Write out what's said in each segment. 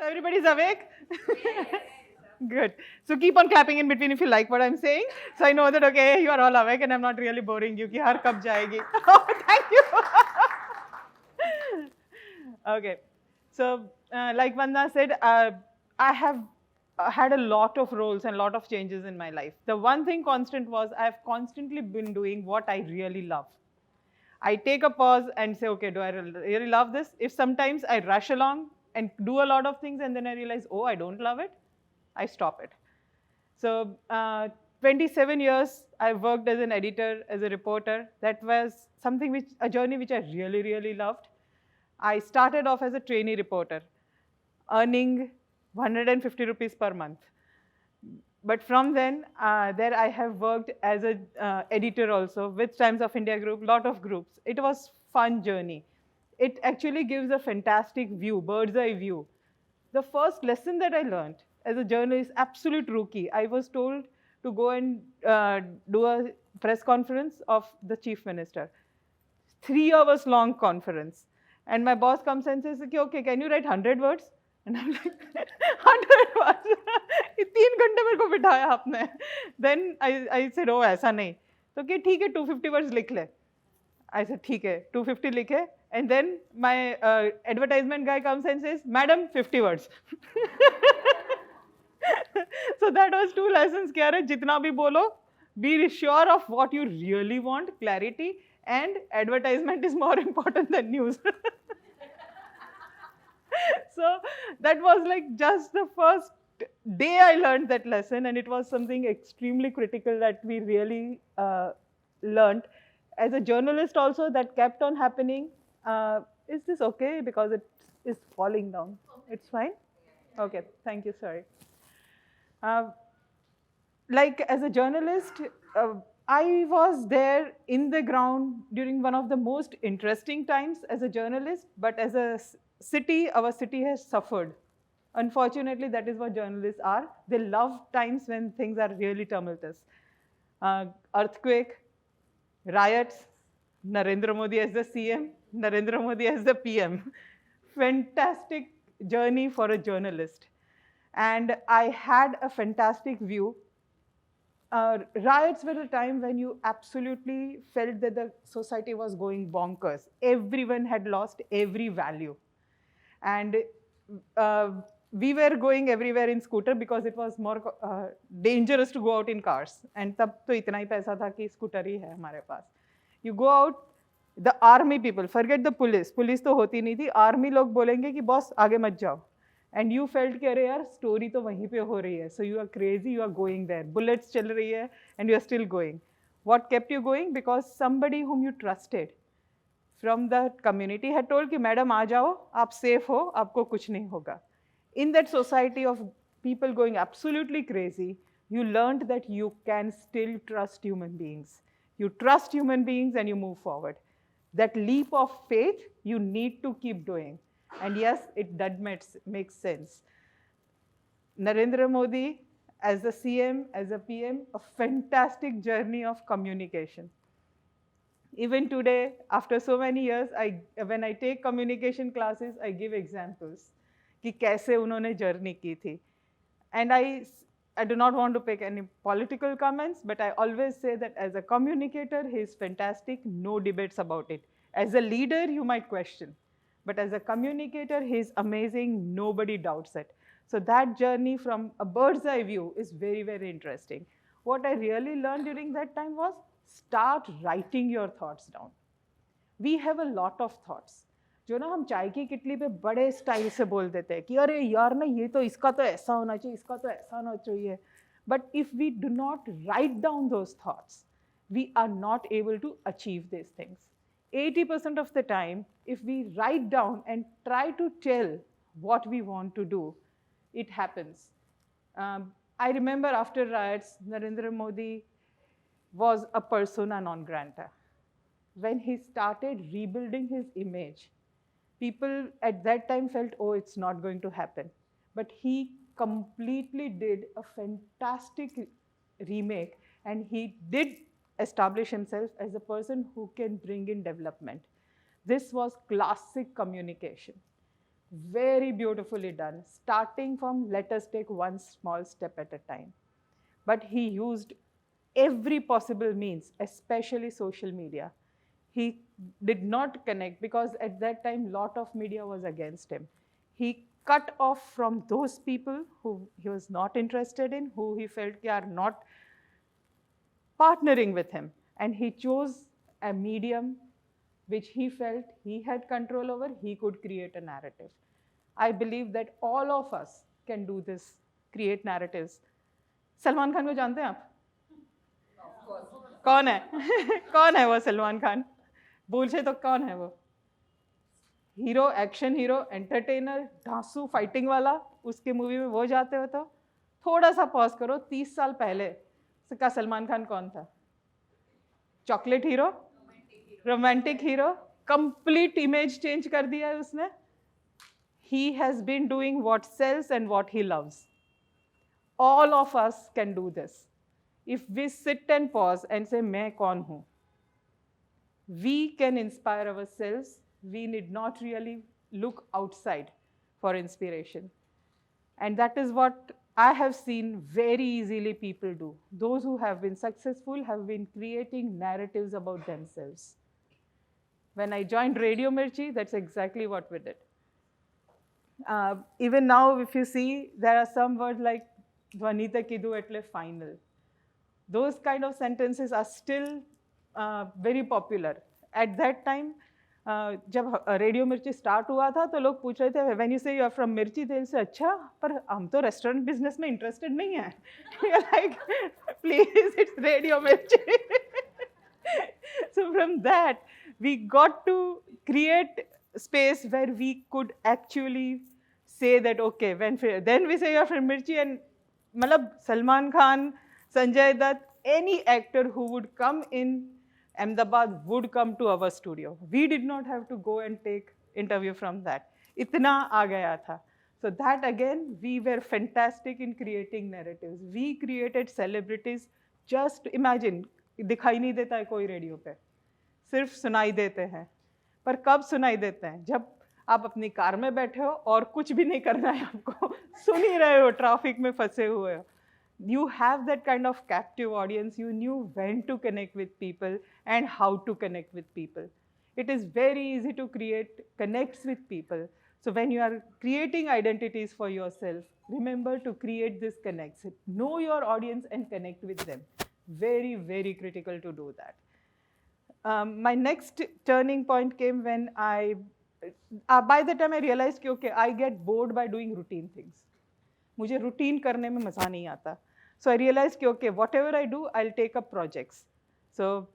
Everybody's awake? Good. So keep on clapping in between if you like what I'm saying. So I know that, okay, you are all awake and I'm not really boring you. Ki har kab jayegi. Oh, thank you. Okay. So like Vanda said, I have had a lot of roles and a lot of changes in my life. The one thing constant was I've constantly been doing what I really love. I take a pause and say, okay, do I really love this? If sometimes I rush along and do a lot of things and then I realize, oh, I don't love it, I stop it. So 27 years, I worked as an editor, as a reporter. That was something a journey which I really, really loved. I started off as a trainee reporter, earning 150 rupees per month. But from then, there I have worked as an editor also with Times of India group, lot of groups. It was fun journey. It actually gives a fantastic view, bird's eye view. The first lesson that I learned as a journalist, absolute rookie, I was told to go and do a press conference of the chief minister. 3 hours long conference. And my boss comes and says, okay, can you write 100 words? And I'm like, 100 words? 3 घंटे मेरे को बिठाया आपने. Then I said, oh, ऐसा नहीं. तो कि ठीक है, 250 words लिख ले. I said, ठीक है, 250 लिखे. And then my advertisement guy comes and says, madam, 50 words. So that was 2 lessons. कि अरे जितना भी बोलो, be sure of what you really want, clarity, and advertisement is more important than news. So that was like just the first day I learned that lesson, and it was something extremely critical that we really learned. As a journalist also, that kept on happening. Is this okay? Because it is falling down. It's fine? Okay, thank you, sorry. Like as a journalist, I was there in the ground during one of the most interesting times as a journalist, but as a city, our city has suffered. Unfortunately, that is what journalists are. They love times when things are really tumultuous. Earthquake, riots, Narendra Modi as the CM, Narendra Modi as the PM. Fantastic journey for a journalist. And I had a fantastic view. Riots were a time when you absolutely felt that the society was going bonkers. Everyone had lost every value. And we were going everywhere in scooter because it was more dangerous to go out in cars. And तब तो इतना ही पैसा था कि scooter ही है हमारे पास. You go out, the army people, forget the police. Police तो होती नहीं थी. Army लोग बोलेंगे कि boss आगे मत जाओ. And you felt कि अरे यार story तो वहीं पे हो रही है. So you are crazy, you are going there. Bullets चल रही है and you are still going. What kept you going? Because somebody whom you trusted from the community had told कि मैडम आ जाओ, आप safe हो, आपको कुछ नहीं होगा. In that society of people going absolutely crazy, you learned that you can still trust human beings. You trust human beings and you move forward. That leap of faith, you need to keep doing. And yes, that makes sense. Narendra Modi, as a CM, as a PM, a fantastic journey of communication. Even today, after so many years, when I take communication classes, I give examples. कि कैसे उन्होंने journey की थी. And I do not want to pick any political comments, but I always say that as a communicator, he is fantastic, no debates about it. As a leader, you might question. But as a communicator, he is amazing, nobody doubts it. So that journey from a bird's eye view is very, very interesting. What I really learned during that time was start writing your thoughts down. We have a lot of thoughts. जो ना हम चाय की किटली पे बड़े style से बोल देते हैं कि अरे यार ना ये तो इसका तो ऐसा होना चाहिए, इसका तो ऐसा होना चाहिए. But if we do not write down those thoughts, we are not able to achieve these things. 80% of the time, if we write down and try to tell what we want to do, it happens. I remember after riots, Narendra Modi was a persona non grata. When he started rebuilding his image, people at that time felt, oh, it's not going to happen. But he completely did a fantastic remake, and he did establish himself as a person who can bring in development. This was classic communication. Very beautifully done, starting from let us take one small step at a time. But he used every possible means, especially social media. He did not connect because at that time, lot of media was against him. He cut off from those people who he was not interested in, who he felt are not partnering with him. And he chose a medium which he felt he had control over, he could create a narrative. I believe that all of us can do this, create narratives. Salman Khan को जानते हैं आप? कौन है? कौन है वो सलमान खान? पूछे तो कौन है वो? हीरो, एक्शन हीरो, एंटरटेनर, धांसू, फाइटिंग वाला, उसके मूवी में वो जाते हो तो थोड़ा सा पॉज करो, 30 साल पहले का सलमान खान कौन था? Chocolate hero, romantic hero, complete image change कर दिया है उसने. He has been doing what sells and what he loves. All of us can do this. If we sit and pause and say, मैं कौन हूँ? We can inspire ourselves. We need not really look outside for inspiration. And that is what I have seen very easily people do. Those who have been successful have been creating narratives about themselves. When I joined Radio Mirchi, that's exactly what we did. Even now, if you see, there are some words like Dvanita Kidu etle final. Those kind of sentences are still very popular. At that time, जब radio मिर्ची start हुआ था तो लोग पूछ रहे थे when you से यू आर फ्रॉम मिर्ची दिल से अच्छा पर हम तो रेस्टोरेंट बिजनेस में इंटरेस्टेड नहीं हैं. लाइक प्लीज इट्स रेडियो मिर्ची. So from that we got to create space where we could actually say that okay, then we say you're from Mirchi, and malab Salman Khan, Sanjay Dutt, any actor who would come in Ahmedabad would come to our studio. We did not have to go and take interview from that. Itna aa gaya tha. So that again, we were fantastic in creating narratives. We created celebrities. Just imagine, दिखाई नहीं देता है कोई radio पे, सिर्फ सुनाई देते हैं. पर कब सुनाई देते हैं? जब आप अपनी कार में बैठे हो और कुछ भी नहीं करना है आपको, सुन ही रहे हो, ट्रैफिक में फंसे हुए हो. You have that kind of captive audience. You knew when to connect with people and how to connect with people. It is very easy to create connects with people. So when you are creating identities for yourself, remember to create these connects. Know your audience and connect with them. Very, very critical to do that. My next turning point came when by the time I realized कि okay, I get bored by doing routine things. मुझे routine करने में मज़ा नहीं आता. So I realized कि okay, whatever I do, I'll take up projects. So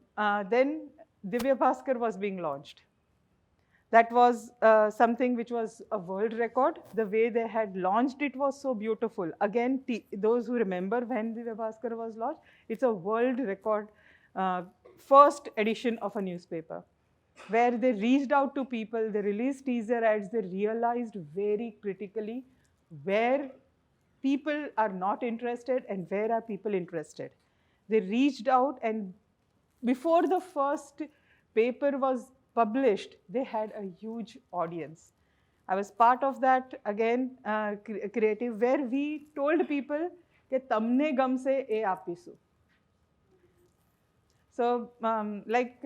then Divya Bhaskar was being launched. That was something which was a world record. The way they had launched it was so beautiful. Again, those who remember when Divya Bhaskar was launched, it's a world record first edition of a newspaper, where they reached out to people, they released teaser ads, they realized very critically where people are not interested and where are people interested. They reached out, and before the first paper was published, they had a huge audience. I was part of that, again, creative, where we told people कि तमने गम से ए आपिसु. So, like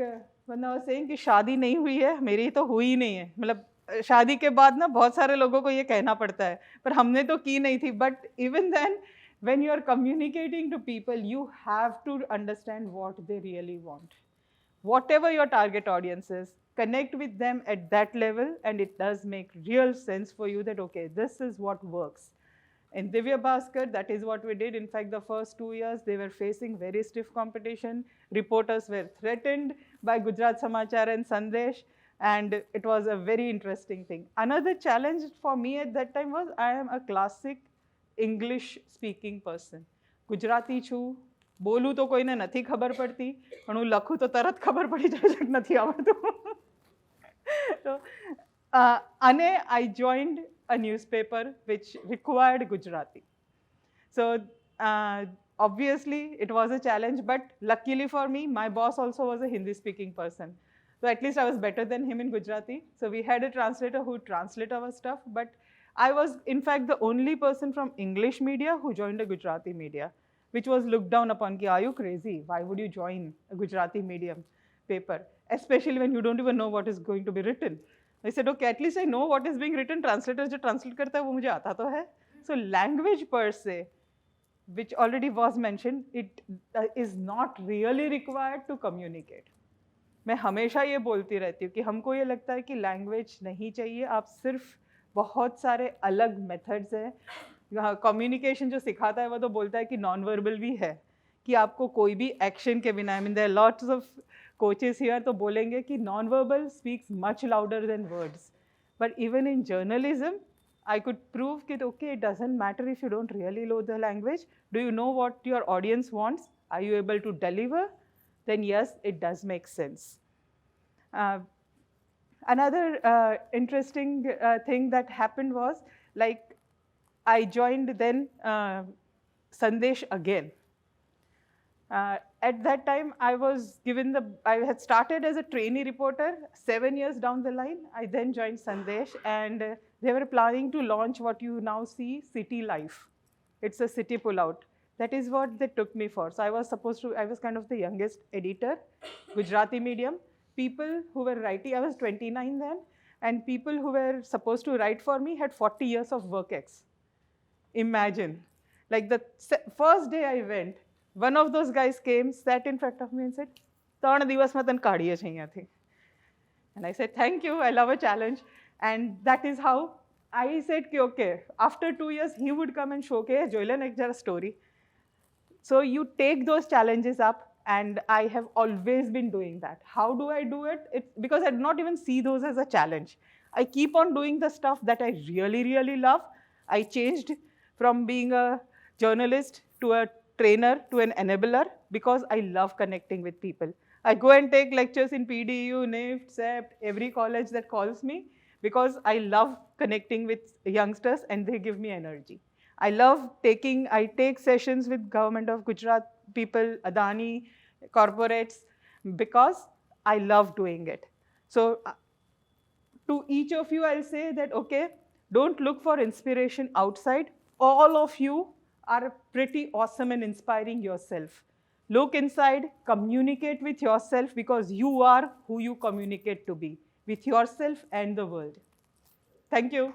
when I was saying कि शादी नहीं हुई है, मेरी तो हुई नहीं है. मतलब शादी के बाद ना बहुत सारे लोगों को ये कहना पड़ता है, पर हमने तो की नहीं थी. But even then, when you are communicating to people, you have to understand what they really want. Whatever your target audience is, connect with them at that level, and it does make real sense for you that, okay, this is what works. In Divya Bhaskar, that is what we did. In fact, the first 2 years, they were facing very stiff competition. Reporters were threatened by Gujarat Samachar and Sandesh, and it was a very interesting thing. Another challenge for me at that time was I am a classic English-speaking person. Gujarati છું, બોલું તો કોઈને નથી ખબર પડતી, પણ હું લખું તો તરત ખબર પડી જાય છે કે નથી આવડતું. So, અને I joined a newspaper which required Gujarati. So obviously it was a challenge, but luckily for me, my boss also was a Hindi speaking person. So at least I was better than him in Gujarati. So we had a translator who would translate our stuff. But I was, in fact, the only person from English media who joined a Gujarati media, which was looked down upon. Ki, are you crazy? Why would you join a Gujarati medium paper? Especially when you don't even know what is going to be written. I said, okay, at least I know what is being written. Translator जो translate करता है वो मुझे आता तो है. So language per se, which already was mentioned, it is not really required to communicate. मैं हमेशा ये बोलती रहती हूँ कि हमको ये लगता है कि लैंग्वेज नहीं चाहिए, आप सिर्फ बहुत सारे अलग मेथड्स हैं. कम्युनिकेशन जो सिखाता है वो तो बोलता है कि नॉन वर्बल भी है, कि आपको कोई भी एक्शन के बिना, I mean there are lots of coaches here तो बोलेंगे कि non verbal speaks much louder than words. But even in journalism I could prove that, okay, it doesn't matter if you don't really know the language. Do you know what your audience wants? Are you able to deliver? Then yes, it does make sense. Another interesting thing that happened was, like, I joined then Sandesh again. At that time, I had started as a trainee reporter. 7 years down the line, I then joined Sandesh, and they were planning to launch what you now see, City Life. It's a city pullout. That is what they took me for. So I was kind of the youngest editor, Gujarati medium. People who were writing, I was 29 then, and people who were supposed to write for me had 40 years of work ex. Imagine. Like the first day I went, one of those guys came, sat in front of me and said, "3 દિવસ માં તને કાઢીએ છે અહીંયાથી." And I said, "Thank you, I love a challenge." And that is how I said, okay, after 2 years, he would come and show, okay, joile na ek jara story. So you take those challenges up, and I have always been doing that. How do I do it? It's because I do not even see those as a challenge. I keep on doing the stuff that I really, really love. I changed from being a journalist to a trainer to an enabler because I love connecting with people. I go and take lectures in PDU, NIFT, CEPT, every college that calls me because I love connecting with youngsters and they give me energy. I take sessions with Government of Gujarat people, Adani, corporates, because I love doing it. So to each of you, I'll say that, okay, don't look for inspiration outside. All of you are pretty awesome and inspiring yourself. Look inside, communicate with yourself because you are who you communicate to be, with yourself and the world. Thank you.